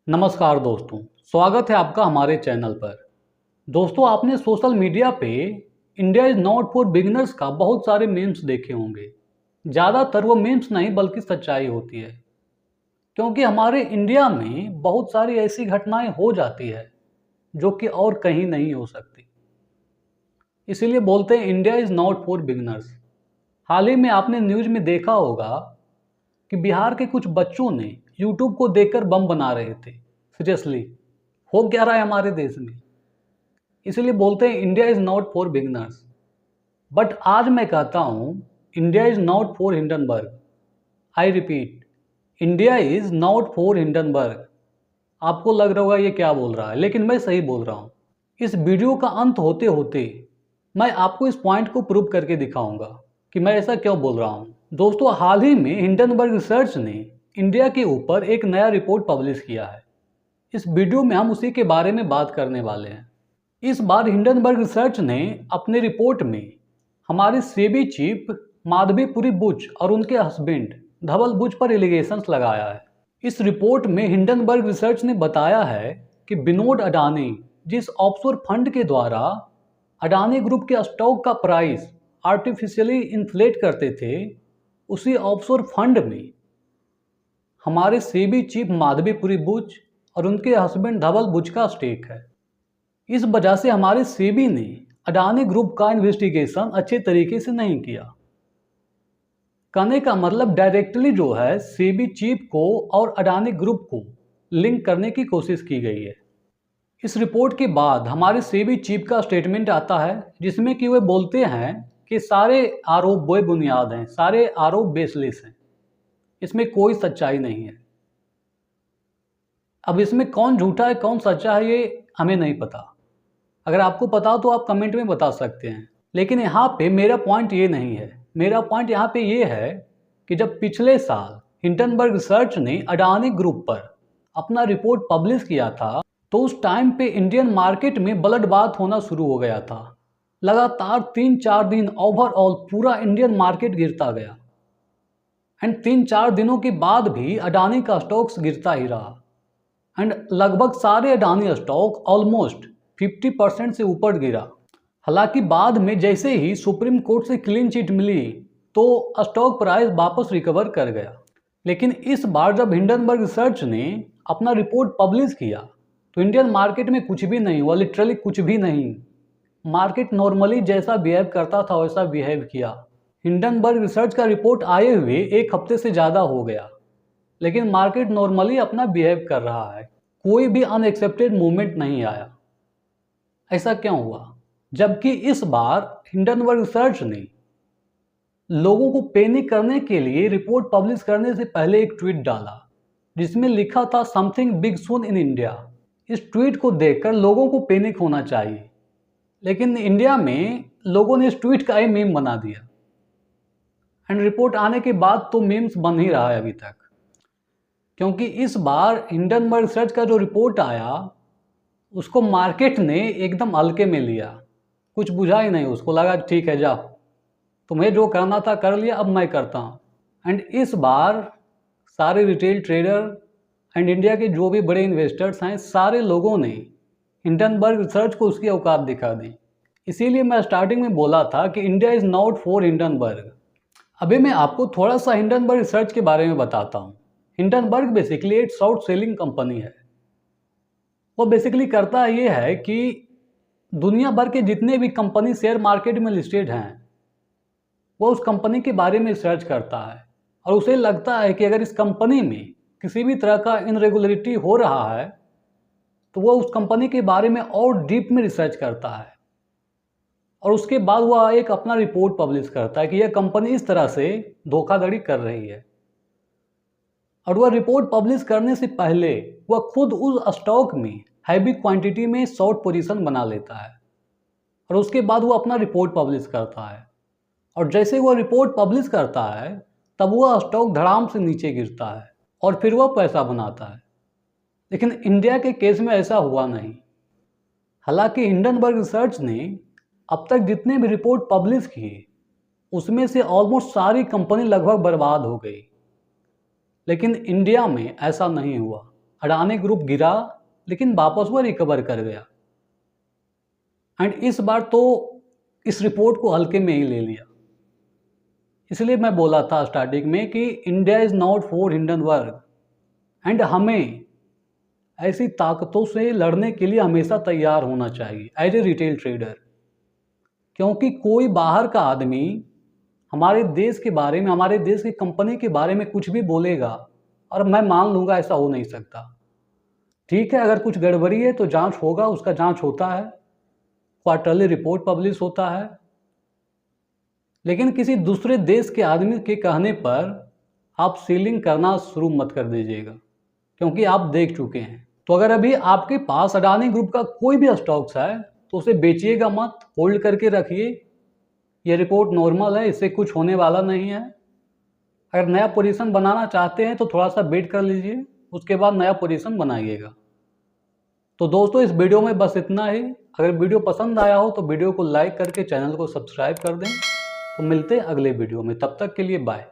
नमस्कार दोस्तों, स्वागत है आपका हमारे चैनल पर। दोस्तों, आपने सोशल मीडिया पे India is not for beginners का बहुत सारे मीम्स देखे होंगे। ज़्यादातर वो मीम्स नहीं बल्कि सच्चाई होती है, क्योंकि हमारे इंडिया में बहुत सारी ऐसी घटनाएं हो जाती है जो कि और कहीं नहीं हो सकती। इसीलिए बोलते हैं India is not for beginners. हाल ही में आपने न्यूज़ में देखा होगा कि बिहार के कुछ बच्चों ने यूट्यूब को देखकर बम बना रहे थे। सीरियसली, हो क्या रहा है हमारे देश में? इसलिए बोलते हैं India is not for beginners. But आज मैं कहता हूँ India is not for Hindenburg. I repeat, India is not for Hindenburg. आपको लग रहा होगा ये क्या बोल रहा है, लेकिन मैं सही बोल रहा हूँ। इस वीडियो का अंत होते होते मैं आपको इस पॉइंट को प्रूव करके दिखाऊंगा कि मैं ऐसा क्यों बोल रहा हूँ। दोस्तों, हाल ही में हिंडनबर्ग रिसर्च ने इंडिया के ऊपर एक नया रिपोर्ट पब्लिश किया है। इस वीडियो में हम उसी के बारे में बात करने वाले हैं। इस बार हिंडनबर्ग रिसर्च ने अपने रिपोर्ट में हमारे सेबी चीफ माधवीपुरी बुच और उनके हस्बैंड धवल बुच पर एलिगेशंस लगाया है। इस रिपोर्ट में हिंडनबर्ग रिसर्च ने बताया है कि विनोद अडानी जिस ऑफशोर फंड के द्वारा अडानी ग्रुप के स्टॉक का प्राइस आर्टिफिशियली इन्फ्लेट करते थे, उसी ऑफशोर फंड में हमारे सेबी चीफ माधवीपुरी बुच और उनके हस्बैंड धवल बुच का स्टेक है। इस वजह से हमारे सेबी ने अडानी ग्रुप का इन्वेस्टिगेशन अच्छे तरीके से नहीं किया। कहने का मतलब डायरेक्टली जो है सेबी चीफ को और अडानी ग्रुप को लिंक करने की कोशिश की गई है। इस रिपोर्ट के बाद हमारे सेबी चीफ का स्टेटमेंट आता है जिसमें कि वे बोलते हैं कि सारे आरोप बेबुनियाद हैं, सारे आरोप बेसलेस हैं, इसमें कोई सच्चाई नहीं है। अब इसमें कौन झूठा है कौन सच्चा है ये हमें नहीं पता। अगर आपको पता हो तो आप कमेंट में बता सकते हैं, लेकिन यहाँ पे मेरा पॉइंट ये नहीं है। मेरा पॉइंट यहाँ पे ये है कि जब पिछले साल हिंडनबर्ग रिसर्च ने अडानी ग्रुप पर अपना रिपोर्ट पब्लिश किया था तो उस टाइम पे इंडियन मार्केट में ब्लड बाथ होना शुरू हो गया था। लगातार 3-4 दिन ओवरऑल पूरा इंडियन मार्केट गिरता गया एंड 3-4 दिनों के बाद भी अडानी का स्टॉक्स गिरता ही रहा एंड लगभग सारे अडानी स्टॉक ऑलमोस्ट 50% से ऊपर गिरा। हालांकि बाद में जैसे ही सुप्रीम कोर्ट से क्लीन चिट मिली तो स्टॉक प्राइस वापस रिकवर कर गया। लेकिन इस बार जब हिंडनबर्ग रिसर्च ने अपना रिपोर्ट पब्लिश किया तो इंडियन मार्केट में कुछ भी नहीं हुआ, लिटरली कुछ भी नहीं। मार्केट नॉर्मली जैसा बिहेव करता था वैसा बिहेव किया। हिंडनबर्ग रिसर्च का रिपोर्ट आए हुए एक हफ्ते से ज़्यादा हो गया, लेकिन मार्केट नॉर्मली अपना बिहेव कर रहा है। कोई भी अनएक्सेप्टेड मूवमेंट नहीं आया। ऐसा क्यों हुआ? जबकि इस बार हिंडनबर्ग रिसर्च ने लोगों को पैनिक करने के लिए रिपोर्ट पब्लिश करने से पहले एक ट्वीट डाला जिसमें लिखा था something big soon in India. इस ट्वीट को देखकर लोगों को पैनिक होना चाहिए, लेकिन इंडिया में लोगों ने इस ट्वीट का ही मीम बना दिया एंड रिपोर्ट आने के बाद तो मीम्स बन ही रहा है अभी तक। क्योंकि इस बार हिंडनबर्ग रिसर्च का जो रिपोर्ट आया उसको मार्केट ने एकदम हल्के में लिया, कुछ बुझा ही नहीं। उसको लगा ठीक है जाओ, तुम्हें जो करना था कर लिया, अब मैं करता हूँ। एंड इस बार सारे रिटेल ट्रेडर एंड इंडिया के जो भी बड़े इन्वेस्टर्स हैं सारे लोगों ने हिंडनबर्ग रिसर्च को उसकी औकात दिखा दी। इसीलिए मैं स्टार्टिंग में बोला था कि India is not for Hindenburg. अभी मैं आपको थोड़ा सा हिंडनबर्ग रिसर्च के बारे में बताता हूँ। हिंडनबर्ग बेसिकली एक शॉर्ट सेलिंग कंपनी है। वो बेसिकली करता ये है कि दुनिया भर के जितने भी कंपनी शेयर मार्केट में लिस्टेड हैं वो उस कंपनी के बारे में रिसर्च करता है और उसे लगता है कि अगर इस कंपनी में किसी भी तरह का इनरेगुलरिटी हो रहा है तो वो उस कंपनी के बारे में और डीप में रिसर्च करता है और उसके बाद वह एक अपना रिपोर्ट पब्लिश करता है कि यह कंपनी इस तरह से धोखाधड़ी कर रही है। और वह रिपोर्ट पब्लिश करने से पहले वह खुद उस स्टॉक में हैवी क्वांटिटी में शॉर्ट पोजीशन बना लेता है और उसके बाद वो अपना रिपोर्ट पब्लिश करता है। और जैसे वह रिपोर्ट पब्लिश करता है तब वह स्टॉक धड़ाम से नीचे गिरता है और फिर वह पैसा बनाता है। लेकिन इंडिया के केस में ऐसा हुआ नहीं। हालांकि हिंडनबर्ग रिसर्च ने अब तक जितने भी रिपोर्ट पब्लिश किए उसमें से ऑलमोस्ट सारी कंपनी लगभग बर्बाद हो गई, लेकिन इंडिया में ऐसा नहीं हुआ। अडानी ग्रुप गिरा लेकिन वापस वो रिकवर कर गया। एंड इस बार तो इस रिपोर्ट को हल्के में ही ले लिया। इसलिए मैं बोला था स्टार्टिंग में कि India is not for Hindenburg, and हमें ऐसी ताकतों से लड़ने के लिए हमेशा तैयार होना चाहिए एज ए रिटेल ट्रेडर। क्योंकि कोई बाहर का आदमी हमारे देश के बारे में, हमारे देश की कंपनी के बारे में कुछ भी बोलेगा और मैं मान लूँगा, ऐसा हो नहीं सकता। ठीक है, अगर कुछ गड़बड़ी है तो जांच होगा, उसका जांच होता है, क्वार्टरली रिपोर्ट पब्लिश होता है। लेकिन किसी दूसरे देश के आदमी के कहने पर आप सीलिंग करना शुरू मत कर दीजिएगा, क्योंकि आप देख चुके हैं। तो अगर अभी आपके पास अडानी ग्रुप का कोई भी स्टॉक्स है तो उसे बेचिएगा मत, होल्ड करके रखिए। ये रिपोर्ट नॉर्मल है, इससे कुछ होने वाला नहीं है। अगर नया पोजीशन बनाना चाहते हैं तो थोड़ा सा वेट कर लीजिए, उसके बाद नया पोजीशन बनाइएगा। तो दोस्तों, इस वीडियो में बस इतना ही। अगर वीडियो पसंद आया हो तो वीडियो को लाइक करके चैनल को सब्सक्राइब कर दें। तो मिलते हैं अगले वीडियो में, तब तक के लिए बाय।